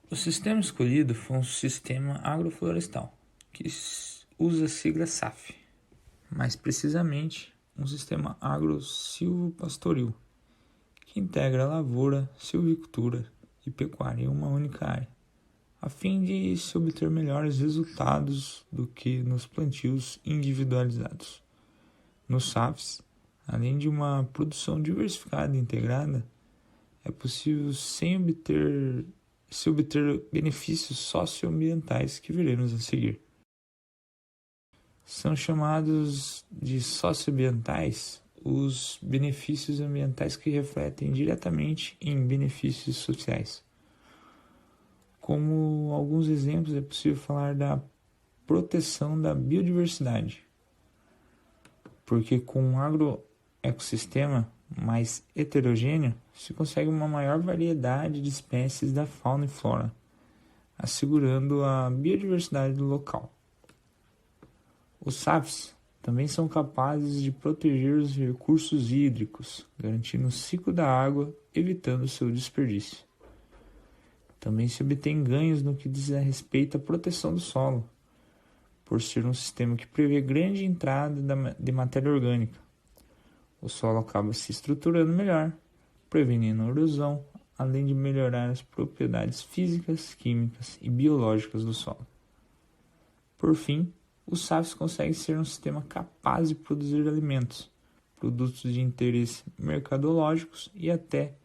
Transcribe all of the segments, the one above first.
O sistema escolhido foi um sistema agroflorestal, que usa a sigla SAF, mais precisamente um sistema agro-silvopastoril, que integra lavoura, silvicultura e pecuária em uma única área, a fim de se obter melhores resultados do que nos plantios individualizados. Nos SAFs, além de uma produção diversificada e integrada, é possível se obter benefícios socioambientais que veremos a seguir. São chamados de socioambientais os benefícios ambientais que refletem diretamente em benefícios sociais. Como alguns exemplos, é possível falar da proteção da biodiversidade, porque com um agroecossistema mais heterogêneo, se consegue uma maior variedade de espécies da fauna e flora, assegurando a biodiversidade do local. Os SAFs também são capazes de proteger os recursos hídricos, garantindo o ciclo da água, evitando seu desperdício. Também se obtém ganhos no que diz a respeito à proteção do solo, por ser um sistema que prevê grande entrada de matéria orgânica. O solo acaba se estruturando melhor, prevenindo a erosão, além de melhorar as propriedades físicas, químicas e biológicas do solo. Por fim, os SAFs conseguem ser um sistema capaz de produzir alimentos, produtos de interesse mercadológicos e até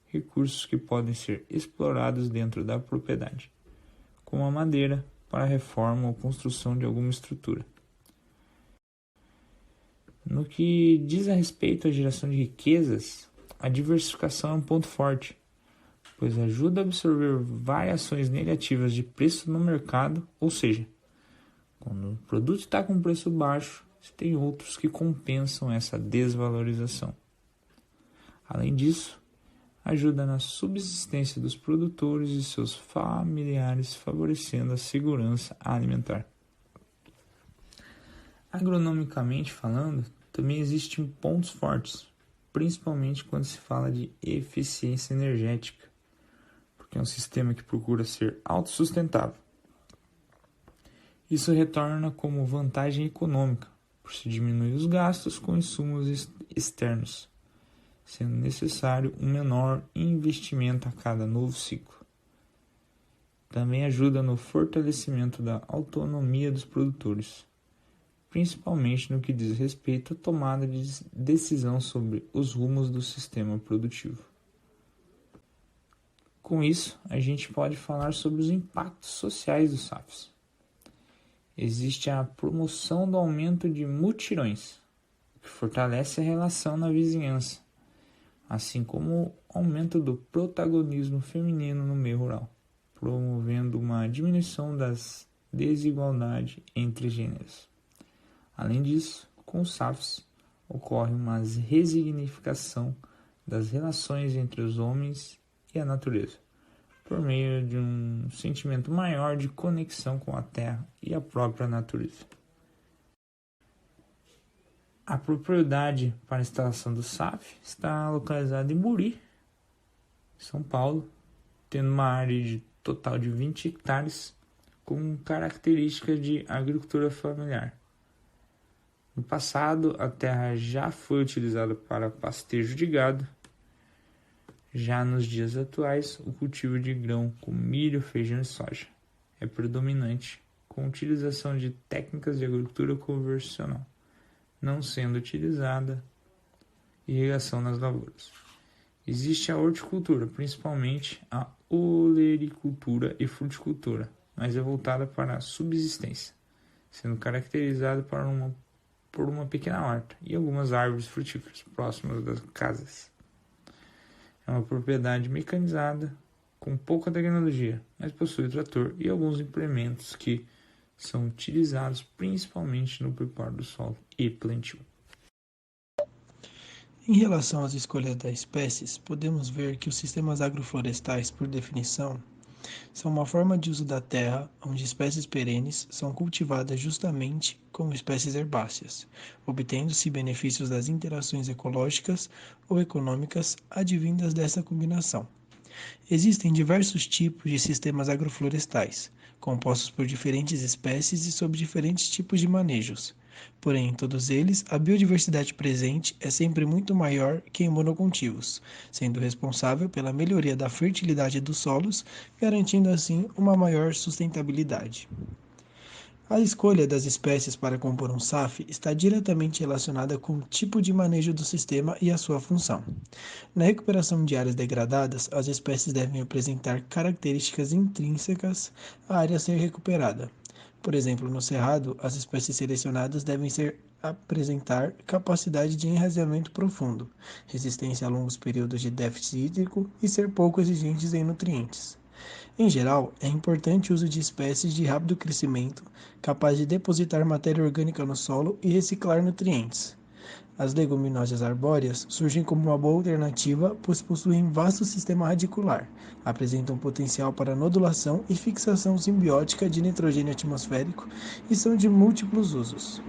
recursos que podem ser explorados dentro da propriedade, como a madeira para a reforma ou construção de alguma estrutura. No que diz a respeito à geração de riquezas, a diversificação é um ponto forte, pois ajuda a absorver variações negativas de preço no mercado, ou seja, quando o produto está com preço baixo, tem outros que compensam essa desvalorização. Além disso, ajuda na subsistência dos produtores e seus familiares, favorecendo a segurança alimentar. Agronomicamente falando, também existem pontos fortes, principalmente quando se fala de eficiência energética, porque é um sistema que procura ser autossustentável. Isso retorna como vantagem econômica, por se diminuir os gastos com insumos externos, sendo necessário um menor investimento a cada novo ciclo. Também ajuda no fortalecimento da autonomia dos produtores, principalmente no que diz respeito à tomada de decisão sobre os rumos do sistema produtivo. Com isso, a gente pode falar sobre os impactos sociais dos SAFs. Existe a promoção do aumento de mutirões, que fortalece a relação na vizinhança, assim como o aumento do protagonismo feminino no meio rural, promovendo uma diminuição das desigualdades entre gêneros. Além disso, com os SAFs, ocorre uma resignificação das relações entre os homens e a natureza, por meio de um sentimento maior de conexão com a terra e a própria natureza. A propriedade para a instalação do SAF está localizada em Buri, São Paulo, tendo uma área de total de 20 hectares com características de agricultura familiar. No passado, a terra já foi utilizada para pastejo de gado. Já nos dias atuais, o cultivo de grão como milho, feijão e soja é predominante, com utilização de técnicas de agricultura convencional, não sendo utilizada irrigação nas lavouras. Existe a horticultura, principalmente a olericultura e fruticultura, mas é voltada para a subsistência, sendo caracterizada por uma pequena horta e algumas árvores frutíferas próximas das casas. É uma propriedade mecanizada, com pouca tecnologia, mas possui trator e alguns implementos que são utilizados principalmente no preparo do solo e plantio. Em relação às escolhas das espécies, podemos ver que os sistemas agroflorestais, por definição, são uma forma de uso da terra onde espécies perenes são cultivadas justamente como espécies herbáceas, obtendo-se benefícios das interações ecológicas ou econômicas advindas dessa combinação. Existem diversos tipos de sistemas agroflorestais, compostos por diferentes espécies e sob diferentes tipos de manejos. Porém, em todos eles, a biodiversidade presente é sempre muito maior que em monocultivos, sendo responsável pela melhoria da fertilidade dos solos, garantindo assim uma maior sustentabilidade. A escolha das espécies para compor um SAF está diretamente relacionada com o tipo de manejo do sistema e a sua função. Na recuperação de áreas degradadas, as espécies devem apresentar características intrínsecas à área a ser recuperada. Por exemplo, no cerrado, as espécies selecionadas devem apresentar capacidade de enraizamento profundo, resistência a longos períodos de déficit hídrico e ser pouco exigentes em nutrientes. Em geral, é importante o uso de espécies de rápido crescimento, capazes de depositar matéria orgânica no solo e reciclar nutrientes. As leguminosas arbóreas surgem como uma boa alternativa, pois possuem vasto sistema radicular, apresentam potencial para nodulação e fixação simbiótica de nitrogênio atmosférico e são de múltiplos usos.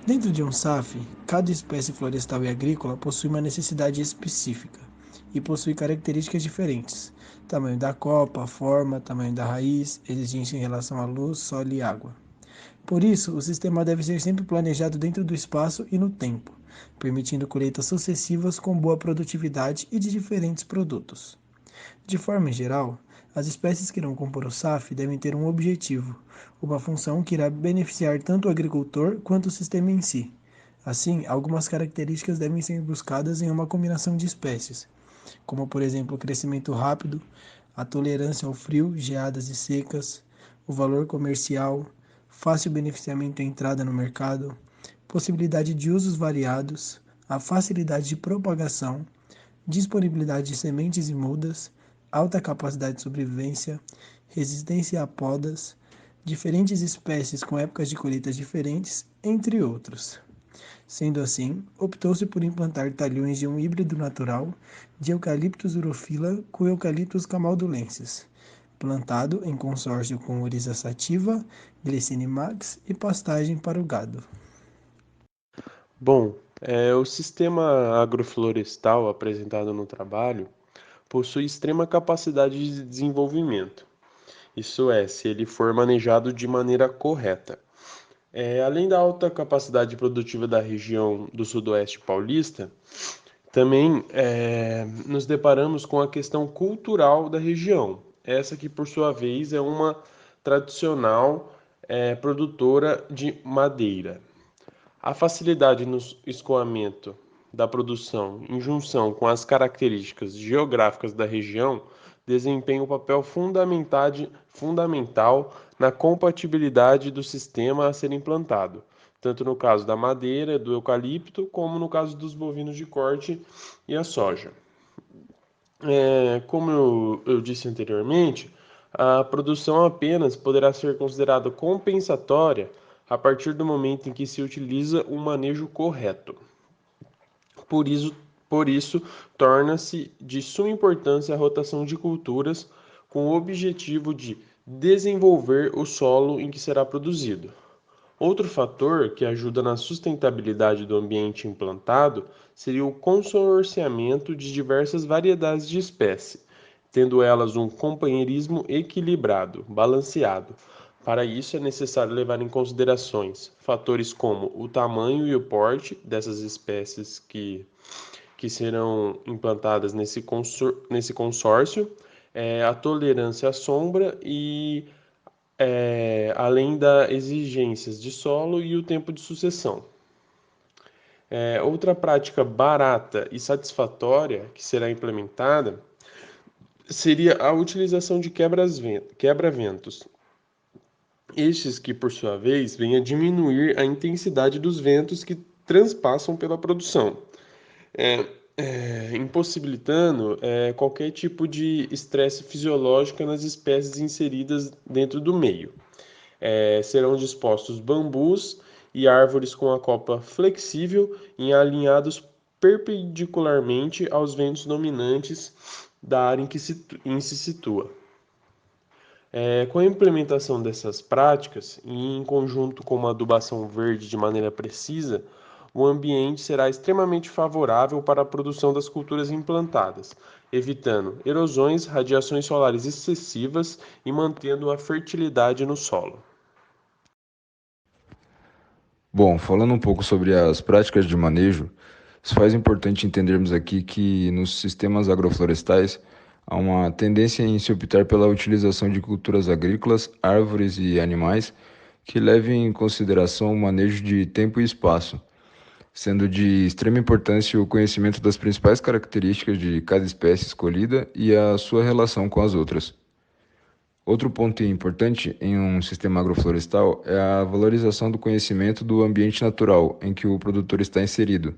Dentro de um SAF, cada espécie florestal e agrícola possui uma necessidade específica e possui características diferentes: tamanho da copa, forma, tamanho da raiz, exigência em relação à luz, solo e água. Por isso, o sistema deve ser sempre planejado dentro do espaço e no tempo, permitindo colheitas sucessivas com boa produtividade e de diferentes produtos. De forma geral, as espécies que irão compor o SAF devem ter um objetivo, uma função que irá beneficiar tanto o agricultor quanto o sistema em si. Assim, algumas características devem ser buscadas em uma combinação de espécies, como por exemplo o crescimento rápido, a tolerância ao frio, geadas e secas, o valor comercial, fácil beneficiamento e entrada no mercado, possibilidade de usos variados, a facilidade de propagação, disponibilidade de sementes e mudas, alta capacidade de sobrevivência, resistência a podas, diferentes espécies com épocas de colheitas diferentes, entre outros. Sendo assim, optou-se por implantar talhões de um híbrido natural de Eucalyptus urophila com Eucalyptus camaldulensis, plantado em consórcio com Oryza sativa, Glycine-max e pastagem para o gado. Bom, o sistema agroflorestal apresentado no trabalho possui extrema capacidade de desenvolvimento. Isso é, se ele for manejado de maneira correta. Além da alta capacidade produtiva da região do Sudoeste Paulista, também nos deparamos com a questão cultural da região. Essa que, por sua vez, é uma tradicional produtora de madeira. A facilidade no escoamento da produção, em junção com as características geográficas da região, desempenha um papel fundamental na compatibilidade do sistema a ser implantado, tanto no caso da madeira, do eucalipto, como no caso dos bovinos de corte e a soja. Como eu disse anteriormente, a produção apenas poderá ser considerada compensatória a partir do momento em que se utiliza um manejo correto. Por isso, por isso torna-se de suma importância a rotação de culturas com o objetivo de desenvolver o solo em que será produzido. Outro fator que ajuda na sustentabilidade do ambiente implantado seria o consorciamento de diversas variedades de espécie, tendo elas um companheirismo equilibrado, balanceado. Para isso é necessário levar em considerações fatores como o tamanho e o porte dessas espécies que serão implantadas nesse consórcio, a tolerância à sombra e além das exigências de solo e o tempo de sucessão. Outra prática barata e satisfatória que será implementada seria a utilização de quebra-ventos. Estes que, por sua vez, vêm a diminuir a intensidade dos ventos que transpassam pela produção, impossibilitando qualquer tipo de estresse fisiológico nas espécies inseridas dentro do meio. Serão dispostos bambus e árvores com a copa flexível e alinhados perpendicularmente aos ventos dominantes da área em que se situa. Com a implementação dessas práticas, e em conjunto com uma adubação verde de maneira precisa, o ambiente será extremamente favorável para a produção das culturas implantadas, evitando erosões, radiações solares excessivas e mantendo a fertilidade no solo. Bom, falando um pouco sobre as práticas de manejo, se faz importante entendermos aqui que nos sistemas agroflorestais há uma tendência em se optar pela utilização de culturas agrícolas, árvores e animais que levem em consideração o manejo de tempo e espaço, sendo de extrema importância o conhecimento das principais características de cada espécie escolhida e a sua relação com as outras. Outro ponto importante em um sistema agroflorestal é a valorização do conhecimento do ambiente natural em que o produtor está inserido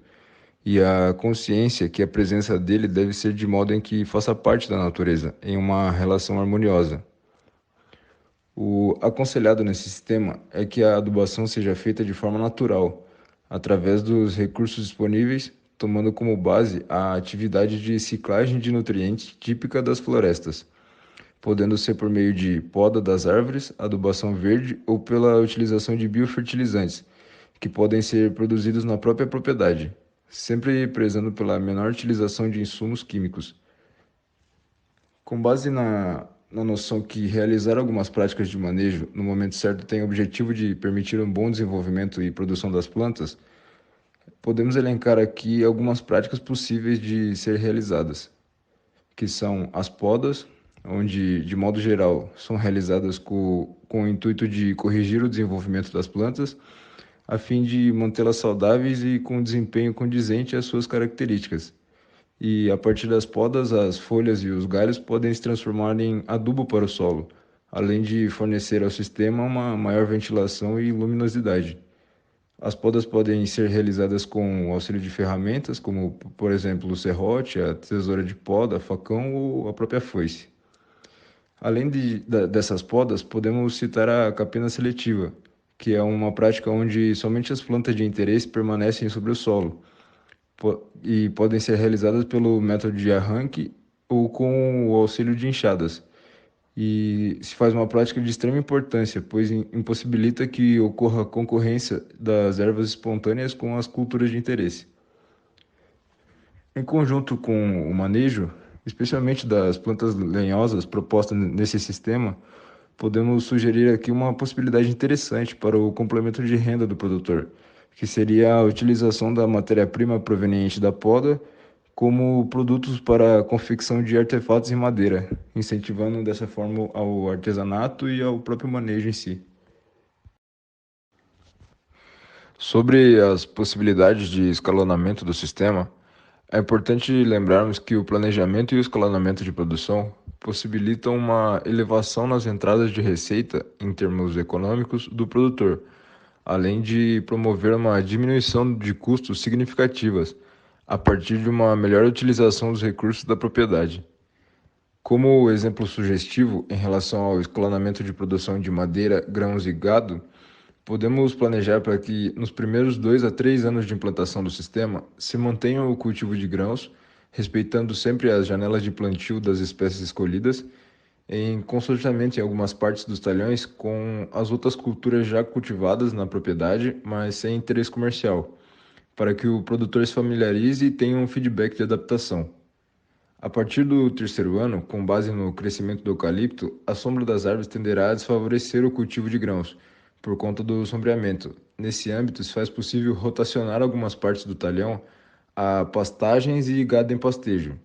e a consciência que a presença dele deve ser de modo em que faça parte da natureza, em uma relação harmoniosa. O aconselhado nesse sistema é que a adubação seja feita de forma natural, através dos recursos disponíveis, tomando como base a atividade de ciclagem de nutrientes típica das florestas, podendo ser por meio de poda das árvores, adubação verde ou pela utilização de biofertilizantes, que podem ser produzidos na própria propriedade, sempre prezando pela menor utilização de insumos químicos. Com base na noção que realizar algumas práticas de manejo no momento certo tem o objetivo de permitir um bom desenvolvimento e produção das plantas, podemos elencar aqui algumas práticas possíveis de ser realizadas, que são as podas, onde, de modo geral, são realizadas com o intuito de corrigir o desenvolvimento das plantas, a fim de mantê-las saudáveis e com desempenho condizente às suas características. E, a partir das podas, as folhas e os galhos podem se transformar em adubo para o solo, além de fornecer ao sistema uma maior ventilação e luminosidade. As podas podem ser realizadas com o auxílio de ferramentas, como, por exemplo, o serrote, a tesoura de poda, facão ou a própria foice. Além dessas podas, podemos citar a capina seletiva, que é uma prática onde somente as plantas de interesse permanecem sobre o solo e podem ser realizadas pelo método de arranque ou com o auxílio de enxadas. E se faz uma prática de extrema importância, pois impossibilita que ocorra concorrência das ervas espontâneas com as culturas de interesse. Em conjunto com o manejo, especialmente das plantas lenhosas propostas nesse sistema, podemos sugerir aqui uma possibilidade interessante para o complemento de renda do produtor, que seria a utilização da matéria-prima proveniente da poda como produtos para a confecção de artefatos em madeira, incentivando dessa forma ao artesanato e ao próprio manejo em si. Sobre as possibilidades de escalonamento do sistema, é importante lembrarmos que o planejamento e o escalonamento de produção possibilitam uma elevação nas entradas de receita em termos econômicos do produtor, além de promover uma diminuição de custos significativas a partir de uma melhor utilização dos recursos da propriedade. Como exemplo sugestivo em relação ao escalonamento de produção de madeira, grãos e gado, podemos planejar para que, nos primeiros 2 a 3 anos de implantação do sistema, se mantenha o cultivo de grãos, respeitando sempre as janelas de plantio das espécies escolhidas, em consorteamento em algumas partes dos talhões com as outras culturas já cultivadas na propriedade, mas sem interesse comercial, para que o produtor se familiarize e tenha um feedback de adaptação. A partir do 3º ano, com base no crescimento do eucalipto, a sombra das árvores tenderá a desfavorecer o cultivo de grãos, por conta do sombreamento. Nesse âmbito, se faz possível rotacionar algumas partes do talhão a pastagens e gado em pastejo.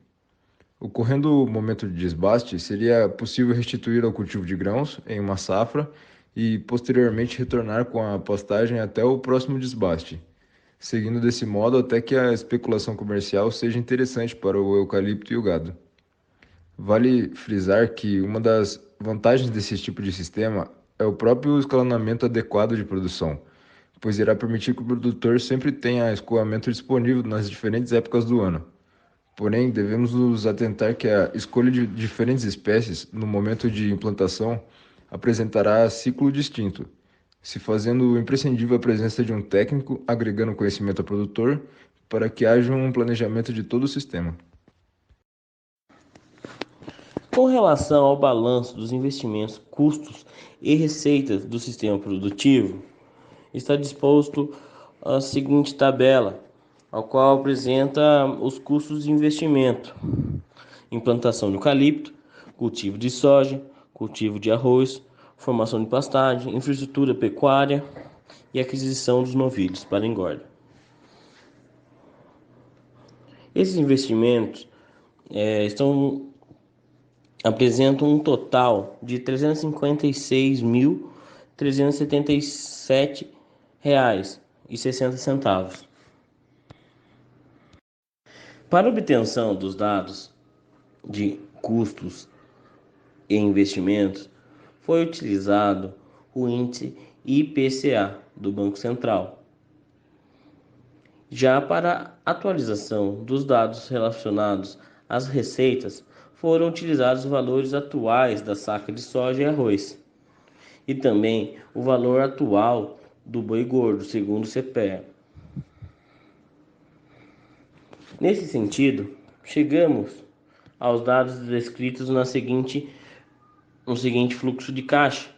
Ocorrendo o momento de desbaste, seria possível restituir ao cultivo de grãos em uma safra e posteriormente retornar com a pastagem até o próximo desbaste, seguindo desse modo até que a especulação comercial seja interessante para o eucalipto e o gado. Vale frisar que uma das vantagens desse tipo de sistema é o próprio escalonamento adequado de produção, pois irá permitir que o produtor sempre tenha escoamento disponível nas diferentes épocas do ano. Porém, devemos nos atentar que a escolha de diferentes espécies no momento de implantação apresentará ciclo distinto, se fazendo imprescindível a presença de um técnico agregando conhecimento ao produtor para que haja um planejamento de todo o sistema. Com relação ao balanço dos investimentos, custos e receitas do sistema produtivo, está disposto a seguinte tabela, ao qual apresenta os custos de investimento: implantação de eucalipto, cultivo de soja, cultivo de arroz, formação de pastagem, infraestrutura pecuária e aquisição dos novilhos para engorda. Esses investimentos apresentam um total de R$ 356.377,60. Para obtenção dos dados de custos e investimentos, foi utilizado o índice IPCA do Banco Central. Já para a atualização dos dados relacionados às receitas, foram utilizados os valores atuais da saca de soja e arroz, e também o valor atual do boi gordo, segundo o CPEA. Nesse sentido, chegamos aos dados descritos no seguinte fluxo de caixa,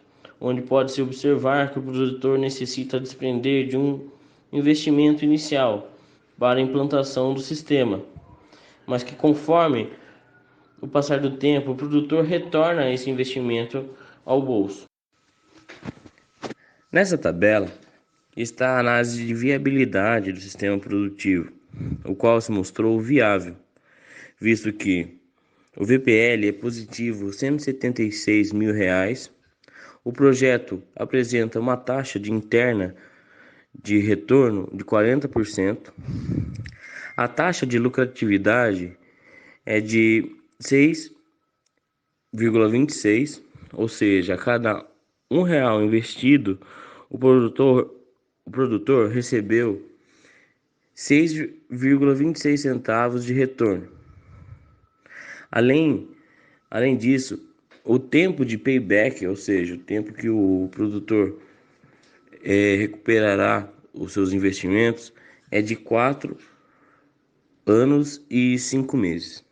onde pode-se observar que o produtor necessita desprender de um investimento inicial para a implantação do sistema, mas que conforme o passar do tempo, o produtor retorna esse investimento ao bolso. Nessa tabela está a análise de viabilidade do sistema produtivo, o qual se mostrou viável, visto que o VPL é positivo R$ 176 mil, o projeto apresenta uma taxa de interna de retorno de 40%, a taxa de lucratividade é de 6,26, ou seja, a cada R$ 1 investido, o produtor recebeu 6,26 centavos de retorno. Além disso, o tempo de payback, ou seja, o tempo que o produtor recuperará os seus investimentos, é de 4 anos e 5 meses.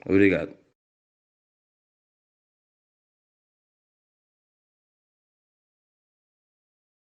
Obrigado.